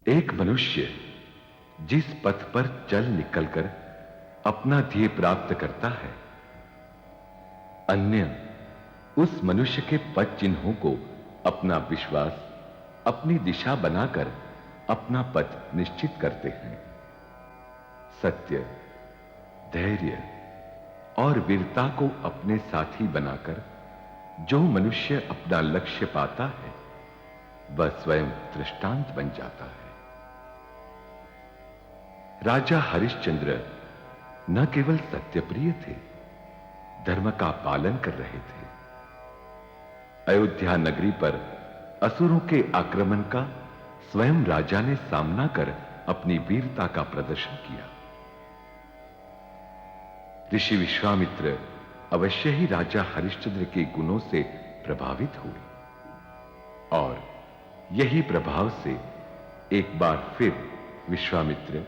एक मनुष्य जिस पथ पर चल निकलकर अपना ध्येय प्राप्त करता है, अन्य उस मनुष्य के पथ चिन्हों को अपना विश्वास, अपनी दिशा बनाकर अपना पथ निश्चित करते हैं। सत्य, धैर्य और वीरता को अपने साथी बनाकर जो मनुष्य अपना लक्ष्य पाता है, वह स्वयं दृष्टांत बन जाता है। राजा हरिश्चंद्र न केवल सत्यप्रिय थे, धर्म का पालन कर रहे थे। अयोध्या नगरी पर असुरों के आक्रमण का स्वयं राजा ने सामना कर अपनी वीरता का प्रदर्शन किया। ऋषि विश्वामित्र अवश्य ही राजा हरिश्चंद्र के गुणों से प्रभावित हुए और यही प्रभाव से एक बार फिर विश्वामित्र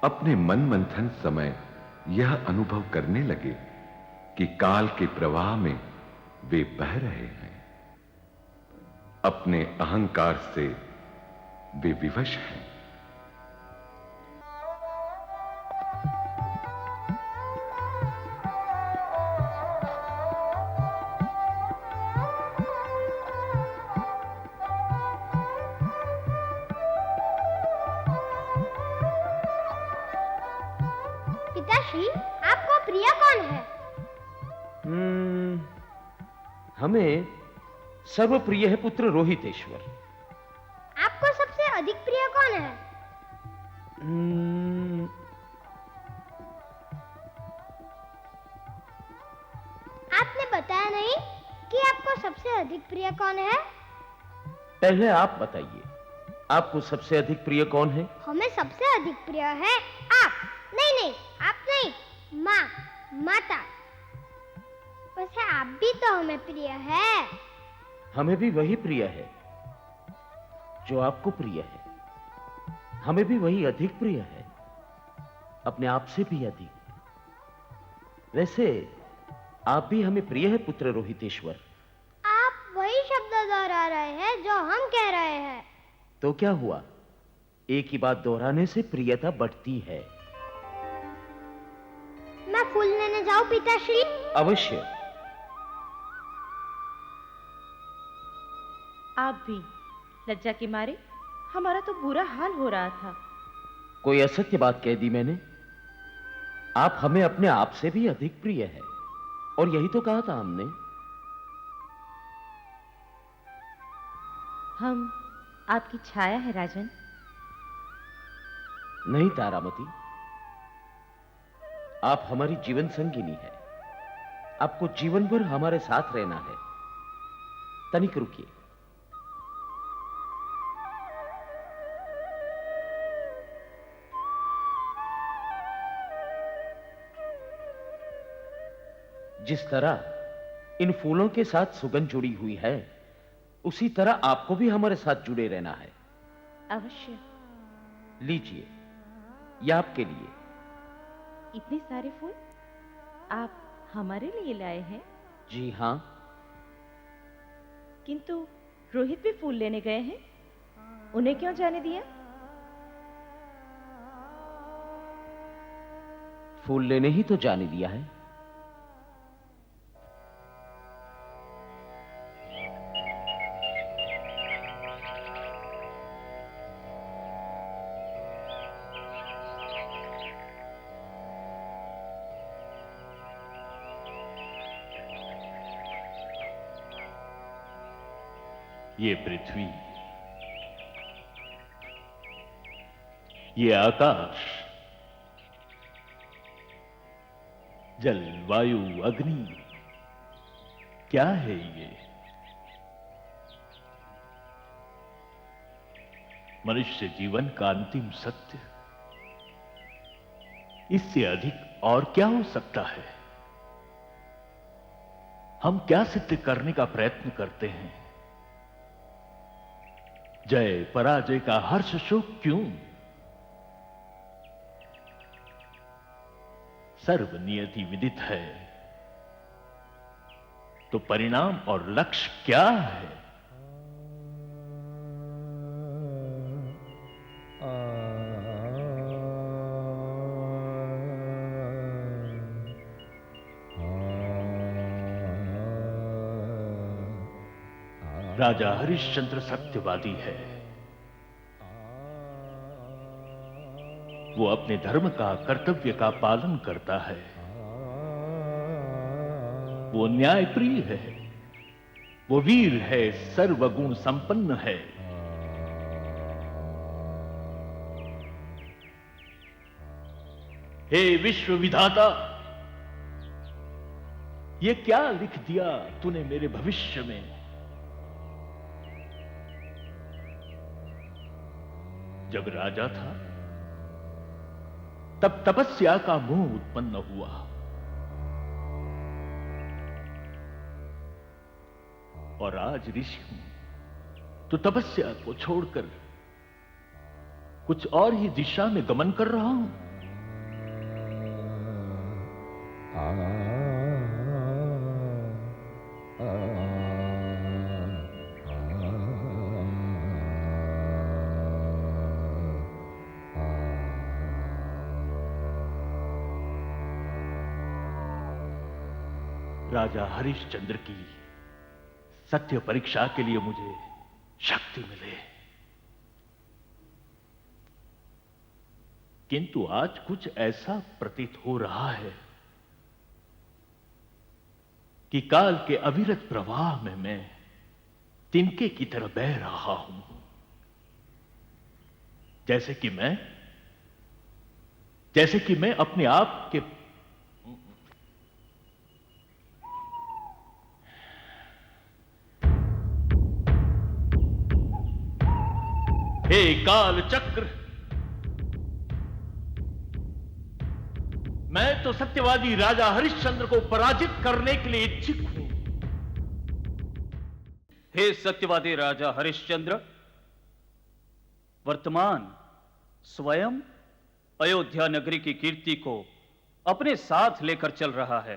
अपने मन मंथन समय यह अनुभव करने लगे कि काल के प्रवाह में वे बह रहे हैं। अपने अहंकार से वे विवश हैं। पिताश्री, आपको प्रिय कौन है? हमें सर्वप्रिय है पुत्र रोहितेश्वर। आपको सबसे अधिक प्रिय कौन है? आपने बताया नहीं कि आपको सबसे अधिक प्रिय कौन है। पहले आप बताइए, आपको सबसे अधिक प्रिय कौन है? हमें सबसे अधिक प्रिय है आप। नहीं, आप नहीं, माँ, माता। वैसे आप भी तो हमें प्रिय है। हमें भी वही प्रिय है जो आपको प्रिय है। हमें भी वही अधिक प्रिय है, अपने आप से भी अधिक। वैसे आप भी हमें प्रिय है पुत्र रोहितेश्वर। आप वही शब्द दोहरा रहे हैं जो हम कह रहे हैं। तो क्या हुआ, एक ही बात दोहराने से प्रियता बढ़ती है। मैं फूल लेने जाऊं पिताश्री? अवश्य। आप भी लज्जा के मारे हमारा तो बुरा हाल हो रहा था। कोई असत्य बात कह दी मैंने? आप हमें अपने आप से भी अधिक प्रिय है, और यही तो कहा था हमने। हम आपकी छाया है राजन। नहीं तारामती, आप हमारी जीवन संगिनी है। आपको जीवन भर हमारे साथ रहना है। तनिक रुकिए। जिस तरह इन फूलों के साथ सुगंध जुड़ी हुई है, उसी तरह आपको भी हमारे साथ जुड़े रहना है। अवश्य। लीजिए, यह आपके लिए। इतने सारे फूल आप हमारे लिए लाए हैं? जी हां। किंतु रोहित भी फूल लेने गए हैं, उन्हें क्यों जाने दिया? फूल लेने ही तो जाने दिया है। ये पृथ्वी, ये आकाश, जल, वायु, अग्नि, क्या है ये? मनुष्य जीवन का अंतिम सत्य। इससे अधिक और क्या हो सकता है? हम क्या सिद्ध करने का प्रयत्न करते हैं? जय पराजय का हर्ष शोक क्यों? सर्व नियति विदित है, तो परिणाम और लक्ष्य क्या है? राजा हरिश्चंद्र सत्यवादी है। वो अपने धर्म का, कर्तव्य का पालन करता है। वो न्यायप्रिय है, वो वीर है, सर्वगुण संपन्न है। हे विश्व विधाता, ये क्या लिख दिया तूने मेरे भविष्य में? जब राजा था तब तपस्या का मोह उत्पन्न हुआ। और आज ऋषि हूं तो तपस्या को छोड़कर कुछ और ही दिशा में गमन कर रहा हूं। राजा हरिश्चंद्र की सत्य परीक्षा के लिए मुझे शक्ति मिले, किंतु आज कुछ ऐसा प्रतीत हो रहा है कि काल के अविरत प्रवाह में मैं तिनके की तरह बह रहा हूं। जैसे कि मैं अपने आप के हे काल चक्र, मैं तो सत्यवादी राजा हरिश्चंद्र को पराजित करने के लिए इच्छुक हूं। हे सत्यवादी राजा हरिश्चंद्र, वर्तमान स्वयं अयोध्या नगरी की कीर्ति को अपने साथ लेकर चल रहा है।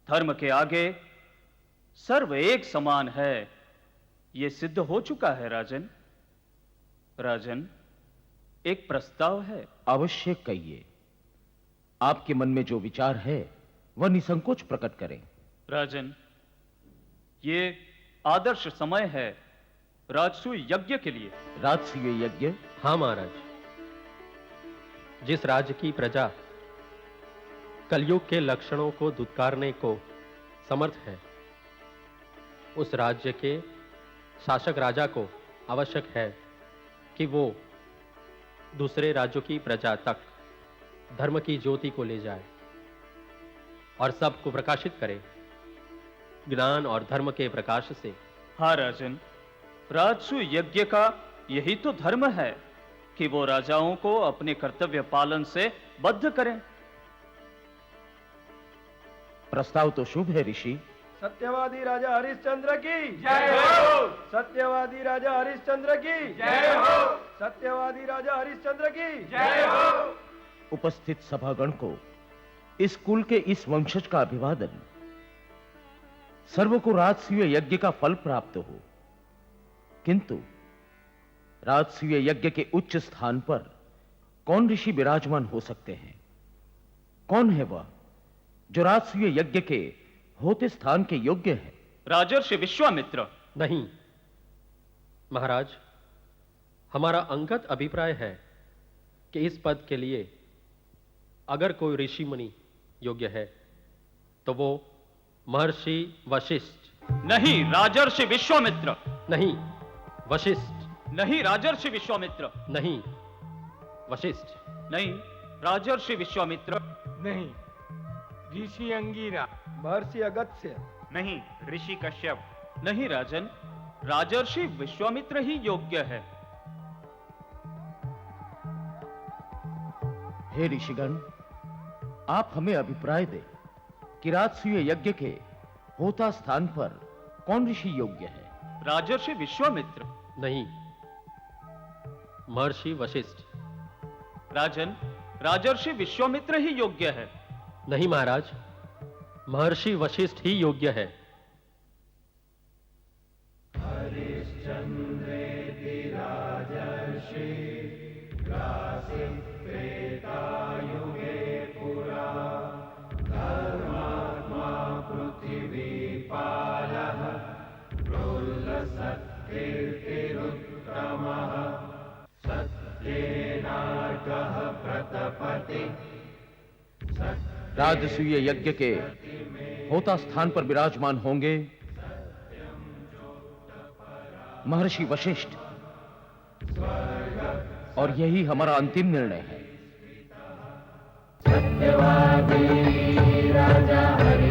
धर्म के आगे सर्व एक समान है, यह सिद्ध हो चुका है। राजन, एक प्रस्ताव है। अवश्य कहिए। आपके मन में जो विचार है वह निसंकोच प्रकट करें। राजन, ये आदर्श समय है राजसूय यज्ञ के लिए। राजसूय यज्ञ? हाँ महाराज, जिस राज्य की प्रजा कलयुग के लक्षणों को दुत्कारने को समर्थ है, उस राज्य के शासक राजा को आवश्यक है कि वो दूसरे राज्यों की प्रजा तक धर्म की ज्योति को ले जाए और सबको प्रकाशित करे ज्ञान और धर्म के प्रकाश से। हाँ राजन, राजसूय यज्ञ का यही तो धर्म है कि वो राजाओं को अपने कर्तव्य पालन से बद्ध करें। प्रस्ताव तो शुभ है ऋषि। सत्यवादी राजा हरिश्चंद्र की जय हो। सत्यवादी राजा हरिश्चंद्र की जय हो। सत्यवादी राजा हरिश्चंद्र की जय हो। उपस्थित सभागण को इस कुल के इस वंशज का अभिवादन। सर्व को राजसूय यज्ञ का फल प्राप्त हो, किंतु राजसूय यज्ञ के उच्च स्थान पर कौन ऋषि विराजमान हो सकते हैं? कौन है वह जो राजसूय यज्ञ के होते स्थान के योग्य है? राजर्षि विश्वामित्र। नहीं महाराज, हमारा अंगत अभिप्राय है कि इस पद के लिए अगर कोई ऋषि मुनि योग्य है तो वो महर्षि वशिष्ठ। नहीं, राजर्षि विश्वामित्र। नहीं, वशिष्ठ। नहीं, राजर्षि विश्वामित्र। नहीं, वशिष्ठ। नहीं, राजर्षि विश्वामित्र। नहीं, ऋषि अंगिरा। महर्षि अगस्त्य। नहीं, ऋषि कश्यप। नहीं राजन, राजर्षि विश्वामित्र ही योग्य है। हे ऋषिगण, आप हमें अभिप्राय दें कि राजसूय यज्ञ के होता स्थान पर कौन ऋषि योग्य है? राजर्षि विश्वामित्र। नहीं, महर्षि वशिष्ठ। राजन, राजर्षि विश्वामित्र ही योग्य है। नहीं महाराज, महर्षि वशिष्ठ ही योग्य है। राजसूय यज्ञ के होता स्थान पर विराजमान होंगे महर्षि वशिष्ठ, और यही हमारा अंतिम निर्णय है। सत्यवादी राजा हरि